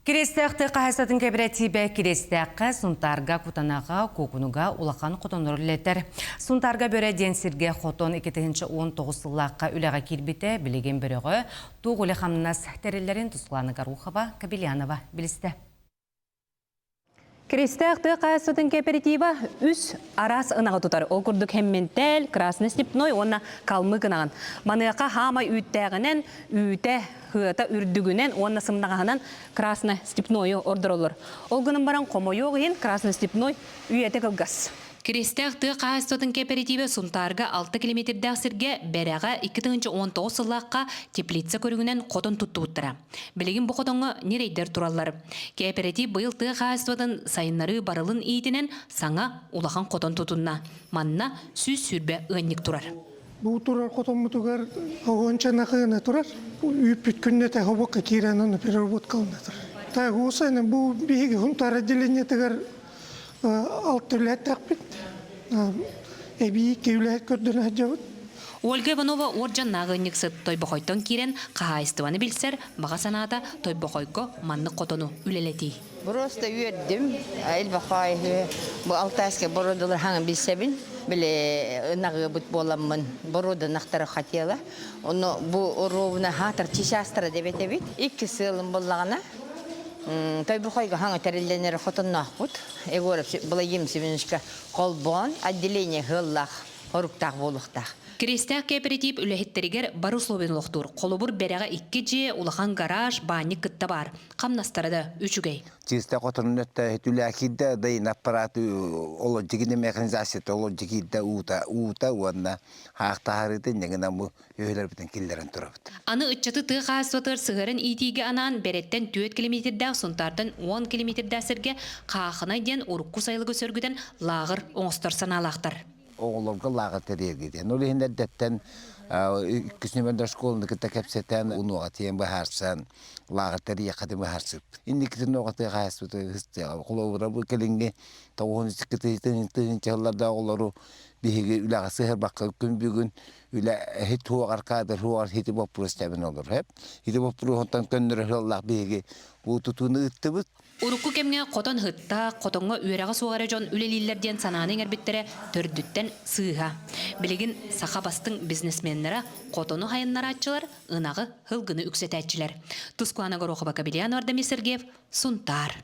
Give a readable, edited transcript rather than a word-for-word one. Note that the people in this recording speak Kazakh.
Керестәқті қағасатын кооперативе керестәққа, сұнтарға, кутанаға, кокунуға улақан қотоныр үлетер. Сұнтарға бөрі денсерге қотон 2019 сыллаққа үліға келбеті білеген бірігі туғ үлі қамнас тәрелерін тұсқыланы Гарухова, Кабелянова білісті. Керестәқті қағасатын кооператива үс арас ұнаға тұтар. Ол күрдік хемментел, красный степной, онна қалмы қынаған. Маныққа хама үйттәғінен, үйті хыта үрдігінен, онна сымдағынан красный степной ордыр олыр. Ол күнін баран қомойоғын красный степной үйеті қылғас. Керестәқті қағастатын кооперативе Сұнтарға 6 километрдәқ сірге бәрәға 2019 сыллаққа теплица көрігінен қотын тұтты бұттыра. Білеген бұл қотынғы нерейдер туралар. Кооператив бұйылты қағастатын сайынлары барылын ейтінен саңа улахан қотын тұтынна. Манна сүз сүрбе өңнік тұрар. Бұл тұрар қотын мұтығар оғанчана қиына тұрар. Үйіп бүткінне тәғі бұққа кейрәнені переработкалына тұрар. Тәғі осы бұл бейгі ғынтар отделение тігар алттырләт тәқпет. Әбей кеуләт көрдін әджауыт. Ольга Иванова оржан нағынниксы тойбақойттан керен қағайыстываны білсер, баға саната тойбақойко манны қотыну үлелети. Просто үйердім. Әлбақай бұл алтайске бородылар хаңын білсебін. Біле нағы бұт боламын. Бороды нақтары қатела. Оны бұл ровына хатыр чишастыра деп етебет. 2 сылым болағына. Тойбақойға хаңы тәрелденері қотыннақ бұд. Егорып бұла емсебінішкі қолбон, отделение ғыллақ, ұрықтақ болықтақ. Керестәқ кооператив үләхеттерігер бар условен ұлықтыр. Қолыбыр бәріға 2 же улахан гараж, баны күтті бар. Қамнастарыда үшігей. Чистә қотырын өтті үләхетті дайын аппараты олы жігіне механизацияты олы жігінде уыта уанна хақтағарыды негінен бұл өйлер бітін келдерін тұрабыд. Аны үтчаты тұғы қағыстатыр сығырын итиге анан береттен 4 километрдә сұнтардан 10 километрдә сірге қағына ден ұрыққу сайлығы сөргіден лағыр оңыстыр саналақтар. Оğullarga lağı teriyegiden. Olu hinder detten küsnümende şkolunda kita kepseten unu atiyen baharsan lağı teriye kadim baharsıp. İndi kitin oğatı hayasıtı hıstı. Kulağıra bu kelinge tavuğun sıkıntı çağlarda oğulları bir ulağı sihir bakı gün bir gün üle hit huğa arkadır huğa hiti bopuru istemin olur hep. Hiti bopuru hontan köndürür Allah bir bu tutunu ıttıbıt. Урукку кемге қотон хытта, қотонға үйераға суғары жон үлелейлерден сананың әрбеттері түрдіттен сыға. Білеген сақа бастың бизнесменлері қотону хайынлары атчылар, ынағы хылгыны үксет әтчілер. Тұскуаны Горохова Кабелянова Сергеев, Сұнтар.